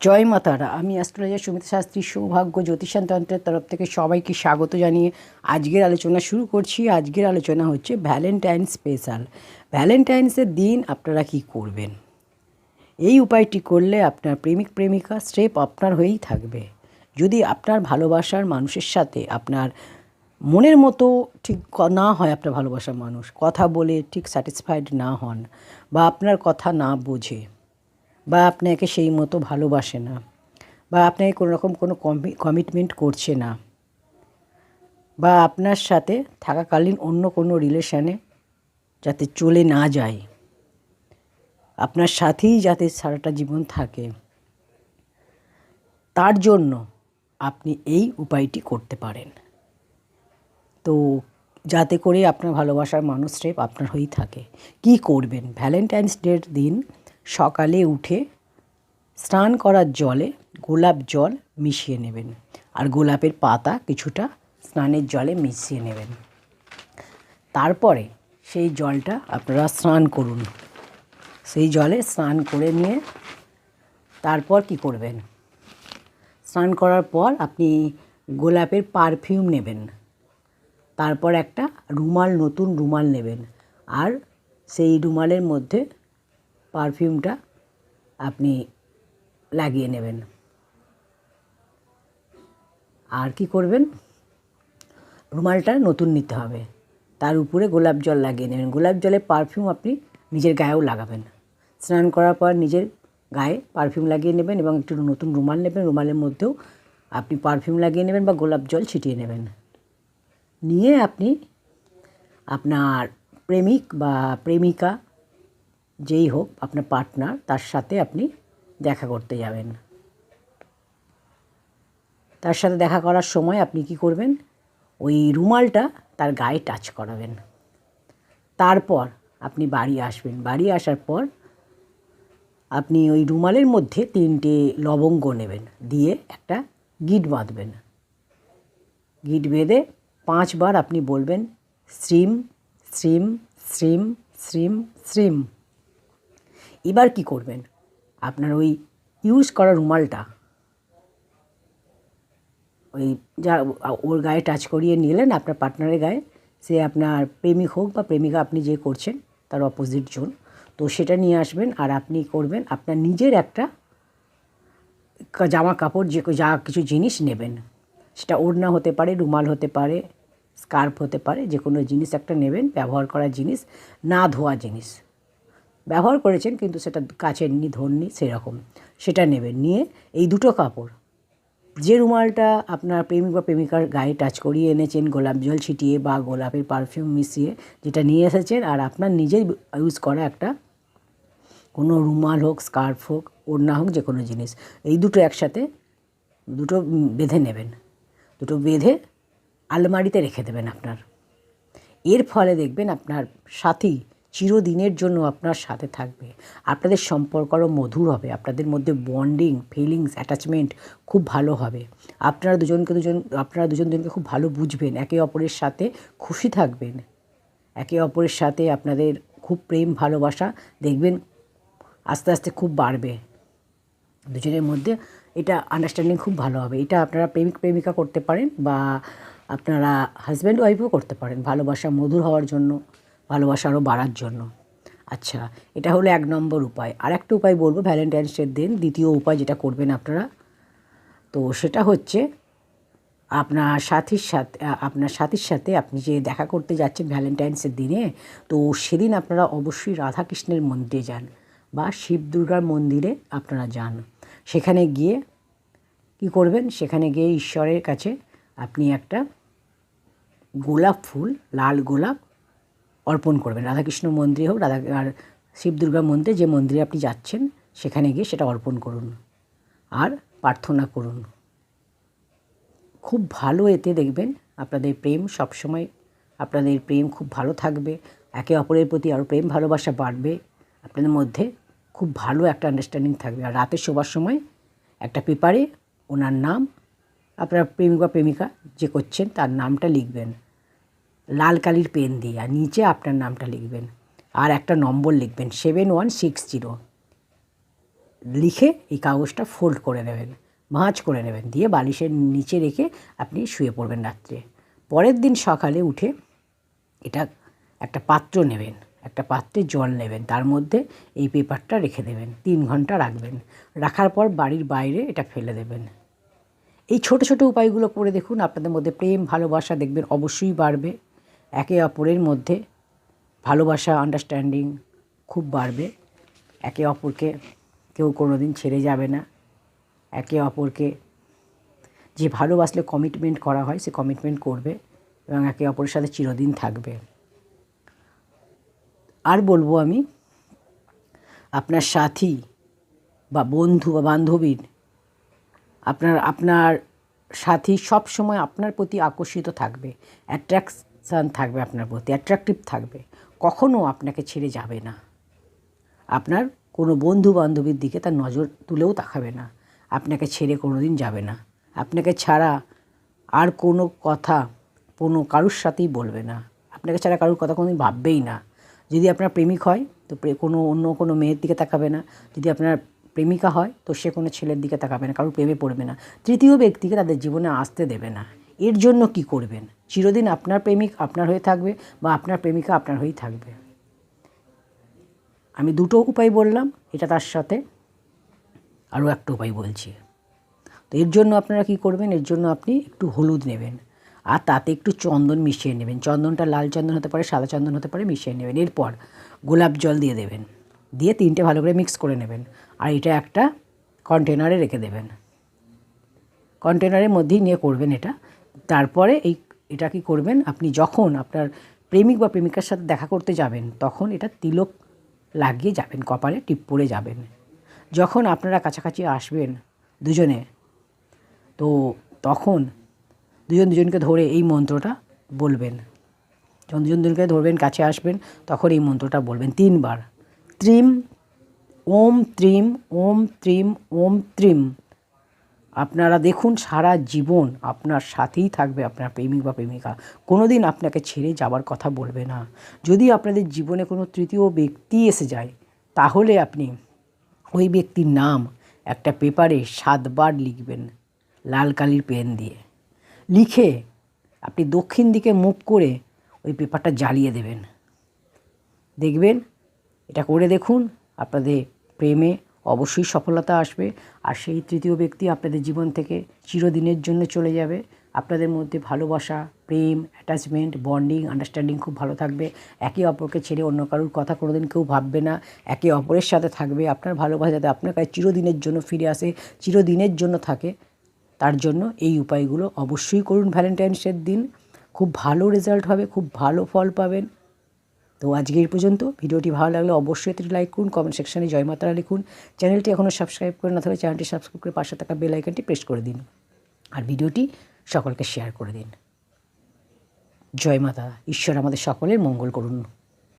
জয় মা তারা। আমি অ্যাস্ট্রোলজার সুমিতা শাস্ত্রী সৌভাগ্য জ্যোতিষতন্ত্রের তরফ থেকে সবাইকে স্বাগত জানিয়ে আজকের আলোচনা শুরু করছি। আজকের আলোচনা হচ্ছে ভ্যালেন্টাইন স্পেশাল। ভ্যালেন্টাইন্সের দিন আপনারা কি করবেন? এই উপায়টি করলে আপনার প্রেমিক প্রেমিকা স্রেফ আপনার হয়েই থাকবে। যদি আপনার ভালোবাসার মানুষের সাথে আপনার মনের মতো ঠিক না হয়, আপনার ভালোবাসার মানুষ কথা বলে ঠিক স্যাটিসফাইড না হন, বা আপনার কথা না বোঝে, বা আপনাকে সেই মতো ভালোবাসে না, বা আপনাকে কোনো রকম কোনো কমিটমেন্ট করছে না, বা আপনার সাথে থাকাকালীন অন্য কোনো রিলেশানে যাতে চলে না যায়, আপনার সাথেই যাতে সারাটা জীবন থাকে, তার জন্য আপনি এই উপায়টি করতে পারেন। তো যাতে করে আপনার ভালোবাসার মানুষ স্রেফ আপনার হয়েই থাকে। কি করবেন? ভ্যালেন্টাইন্স ডের দিন সকালে উঠে স্নান করার জলে গোলাপ জল মিশিয়ে নেবেন, আর গোলাপের পাতা কিছুটা স্নানের জলে মিশিয়ে নেবেন। তারপরে সেই জলটা আপনারা স্নান করুন। সেই জলে স্নান করে নিয়ে তারপর কি করবেন? স্নান করার পর আপনি গোলাপের পারফিউম নেবেন। তারপর একটা রুমাল, নতুন রুমাল নেবেন, আর সেই রুমালের মধ্যে পারফিউমটা আপনি লাগিয়ে নেবেন। আর কি করবেন? রুমালটা নতুন নিতে হবে, তার উপরে গোলাপ জল লাগিয়ে নেবেন। গোলাপ জলের পারফিউম আপনি নিজের গায়েও লাগাবেন। স্নান করার পর নিজের গায়ে পারফিউম লাগিয়ে নেবেন এবং একটু নতুন রুমাল নেবেন। রুমালের মধ্যেও আপনি পারফিউম লাগিয়ে নেবেন বা গোলাপ জল ছিটিয়ে নেবেন। নিয়ে আপনি আপনার প্রেমিক বা প্রেমিকা যেই হোক, আপনার পার্টনার, তার সাথে আপনি দেখা করতে যাবেন। তার সাথে দেখা করার সময় আপনি কি করবেন? ওই রুমালটা তার গায়ে টাচ করাবেন। তারপর আপনি বাড়ি আসবেন। বাড়ি আসার পর আপনি ওই রুমালের মধ্যে 3টে লবঙ্গ নেবেন, দিয়ে একটা গিঁট বাঁধবেন। গিঁট বেঁধে 5 বার আপনি বলবেন শ্রীম শ্রীম শ্রীম শ্রীম শ্রীম। এবার কি করবেন? আপনার ওই ইউজ করা রুমালটা ওই যা ওর গায়ে টাচ করিয়ে নিলেন, আপনার পার্টনারের গায়ে, সে আপনার প্রেমিক হোক বা প্রেমিকা, আপনি যে করছেন তার অপোজিট জন, তো সেটা নিয়ে আসবেন। আর আপনি করবেন আপনার নিজের একটা জামা কাপড়, যা কিছু জিনিস নেবেন, সেটা ওড়না হতে পারে, রুমাল হতে পারে, স্কার্ফ হতে পারে, যে কোনো জিনিস একটা নেবেন, ব্যবহার করা জিনিস, না ধোয়া জিনিস। ব্যবহার করেছেন কিন্তু সেটা কাচেননি, ধোননি, সেরকম, সেটা নেবেন। নিয়ে এই দুটো কাপড়, যে রুমালটা আপনার প্রেমিক বা প্রেমিকার গায়ে টাচ করিয়ে এনেছেন গোলাপ জল ছিটিয়ে বা গোলাপের পারফিউম মিশিয়ে যেটা নিয়ে এসেছেন, আর আপনার নিজের ইউজ করা একটা কোনো রুমাল হোক, স্কার্ফ হোক, ওড়না হোক, যে কোনো জিনিস, এই দুটো একসাথে দুটো বেঁধে নেবেন। দুটো বেঁধে আলমারিতে রেখে দেবেন আপনার। এর ফলে দেখবেন আপনার সাথী চিরদিনের জন্য আপনার সাথে থাকবে। আপনাদের সম্পর্ক আরও মধুর হবে, আপনাদের মধ্যে বন্ডিং, ফিলিংস, অ্যাটাচমেন্ট খুব ভালো হবে। আপনারা দুজন দুজনকে খুব ভালো বুঝবেন, একে অপরের সাথে খুশি থাকবেন, একে অপরের সাথে আপনাদের খুব প্রেম ভালোবাসা দেখবেন আস্তে আস্তে খুব বাড়বে দুজনের মধ্যে। এটা আন্ডারস্ট্যান্ডিং খুব ভালো হবে। এটা আপনারা প্রেমিক প্রেমিকা করতে পারেন, বা আপনারা হাজব্যান্ড ওয়াইফও করতে পারেন, ভালোবাসা মধুর হওয়ার জন্য, ভালোবাসা আরও বাড়ার জন্য। আচ্ছা, এটা হলো 1 নম্বর উপায়। আর একটা উপায় বলবো ভ্যালেন্টাইন্স ডের দিন, দ্বিতীয় উপায় যেটা করবেন আপনারা, তো সেটা হচ্ছে আপনার সাথীর সাথে আপনি যে দেখা করতে যাচ্ছেন ভ্যালেন্টাইন্সের দিনে, তো সেদিন আপনারা অবশ্যই রাধাকৃষ্ণের মন্দিরে যান বা শিব দুর্গার মন্দিরে আপনারা যান। সেখানে গিয়ে কী করবেন? সেখানে গিয়ে ঈশ্বরের কাছে আপনি একটা গোলাপ ফুল, লাল গোলাপ অর্পণ করবেন। রাধাকৃষ্ণ মন্দিরে হোক, আর শিব দুর্গা মন্দিরে, যে মন্দিরে আপনি যাচ্ছেন সেখানে গিয়ে সেটা অর্পণ করুন আর প্রার্থনা করুন। খুব ভালো, এতে দেখবেন আপনাদের প্রেম সবসময়, আপনাদের প্রেম খুব ভালো থাকবে, একে অপরের প্রতি আরও প্রেম ভালোবাসা বাড়বে, আপনাদের মধ্যে খুব ভালো একটা আন্ডারস্ট্যান্ডিং থাকবে। আর রাতে শোবার সময় একটা পেপারে ওনার নাম, আপনার প্রেমিক বা প্রেমিকা যে করছেন তার নামটা লিখবেন লাল কালির পেন দিয়ে, আর নিচে আপনার নামটা লিখবেন, আর একটা নম্বর লিখবেন 7160। লিখে এই কাগজটা ফোল্ড করে নেবেন, ভাঁজ করে নেবেন, দিয়ে বালিশের নিচে রেখে আপনি শুয়ে পড়বেন রাত্রে। পরের দিন সকালে উঠে এটা একটা পাত্র নেবেন, একটা পাত্রে জল নেবেন, তার মধ্যে এই পেপারটা রেখে দেবেন, 3 ঘন্টা রাখবেন। রাখার পর বাড়ির বাইরে এটা ফেলে দেবেন। এই ছোট ছোট উপায়গুলো করে দেখুন, আপনাদের মধ্যে প্রেম ভালোবাসা দেখবেন অবশ্যই বাড়বে। একে অপরের মধ্যে ভালোবাসা আন্ডারস্ট্যান্ডিং খুব বাড়বে। একে অপরকে কেউ কোনো দিন ছেড়ে যাবে না। একে অপরকে যে ভালোবাসলে কমিটমেন্ট করা হয় সে কমিটমেন্ট করবে এবং একে অপরের সাথে চিরদিন থাকবে। আর বলবো আমি, আপনার সাথী বা বন্ধু বা বান্ধবীর আপনার সাথী সব সময় আপনার প্রতি আকর্ষিত থাকবে, অ্যাট্রাকশান থাকবে আপনার প্রতি, অ্যাট্রাকটিভ থাকবে, কখনও আপনাকে ছেড়ে যাবে না। আপনার কোনো বন্ধু বান্ধবীর দিকে তার নজর তুলেও তাকাবে না, আপনাকে ছেড়ে কোনো দিন যাবে না। আপনাকে ছাড়া আর কোনো কথা কোনো কারুর সাথেই বলবে না, আপনাকে ছাড়া কারুর কথা কোনো দিন ভাববেই না। যদি আপনার প্রেমিক হয় তো অন্য কোনো মেয়ের দিকে তাকাবে না, যদি আপনার প্রেমিকা হয় তো সে কোনো ছেলের দিকে তাকাবে না, কারোর প্রেমে পড়বে না, তৃতীয় ব্যক্তিকে তাদের জীবনে আসতে দেবে না। এর জন্য কি করবেন? চিরদিন আপনার প্রেমিক আপনার হয়ে থাকবে বা আপনার প্রেমিকা আপনার হয়েই থাকবে। আমি দুটো উপায় বললাম, এটা তার সাথে আরও একটা উপায় বলছি। তো এর জন্য আপনারা কি করবেন? এর জন্য আপনি একটু হলুদ নেবেন আর তাতে একটু চন্দন মিশিয়ে নেবেন। চন্দনটা লাল চন্দন হতে পারে, সাদা চন্দন হতে পারে, মিশিয়ে নেবেন। এরপর গোলাপ জল দিয়ে দেবেন, দিয়ে 3টে ভালো করে মিক্স করে নেবেন আর এটা একটা কন্টেনারে রেখে দেবেন। কন্টেনারের মধ্যেই নিয়ে করবেন এটা। তারপরে এটা কি করবেন, আপনি যখন আপনার প্রেমিক বা প্রেমিকার সাথে দেখা করতে যাবেন তখন এটা তিলক লাগিয়ে যাবেন, কপালে টিপ পরে যাবেন। যখন আপনারা কাছাকাছি আসবেন দুজনে, তো তখন দুজনকে ধরে এই মন্ত্রটা বলবেন। যখন দুজনকে ধরবেন, কাছে আসবেন, তখন এই মন্ত্রটা বলবেন 3 বার। ত্রিম, ওম ত্রিম, ওম ত্রিম, ওম ত্রিম। আপনারা দেখুন সারা জীবন আপনার সাথেই থাকবে আপনার প্রেমিক বা প্রেমিকা, কোনো দিন আপনাকে ছেড়ে যাবার কথা বলবে না। যদি আপনাদের জীবনে কোনো তৃতীয় ব্যক্তি এসে যায় তাহলে আপনি ওই ব্যক্তির নাম একটা পেপারে 7 বার লিখবেন লাল কালির পেন দিয়ে। লিখে আপনি দক্ষিণ দিকে মুখ করে ওই পেপারটা জ্বালিয়ে দেবেন। দেখবেন, এটা করে দেখুন, আপনাদের প্রেমে অবশ্যই সফলতা আসবে আর সেই তৃতীয় ব্যক্তি আপনাদের জীবন থেকে চিরদিনের জন্য চলে যাবে। আপনাদের মধ্যে ভালোবাসা, প্রেম, অ্যাটাচমেন্ট, বন্ডিং, আন্ডারস্ট্যান্ডিং খুব ভালো থাকবে। একে অপরকে ছেড়ে অন্য কারোর কথা কোনোদিন কেউ ভাববে না, একে অপরের সাথে থাকবে। আপনার ভালোবাসা যাতে আপনার কাছে চিরদিনের জন্য ফিরে আসে, চিরদিনের জন্য থাকে, তার জন্য এই উপায়গুলো অবশ্যই করুন। ভ্যালেন্টাইন্সের দিন খুব ভালো রেজাল্ট হবে, খুব ভালো ফল পাবেন। তো আজকে এই পর্যন্ত। ভিডিওটি ভালো লাগলে অবশ্যই একটি লাইক করুন, কমেন্ট সেকশানে জয় মাতারা লিখুন। চ্যানেলটি এখনও সাবস্ক্রাইব করে না থাকলে চ্যানেলটি সাবস্ক্রাইব করে পাশে থাকা বেল আইকনটি প্রেস করে দিন আর ভিডিওটি সকলকে শেয়ার করে দিন। জয় মাতা, ঈশ্বর আমাদের সকলের মঙ্গল করুন।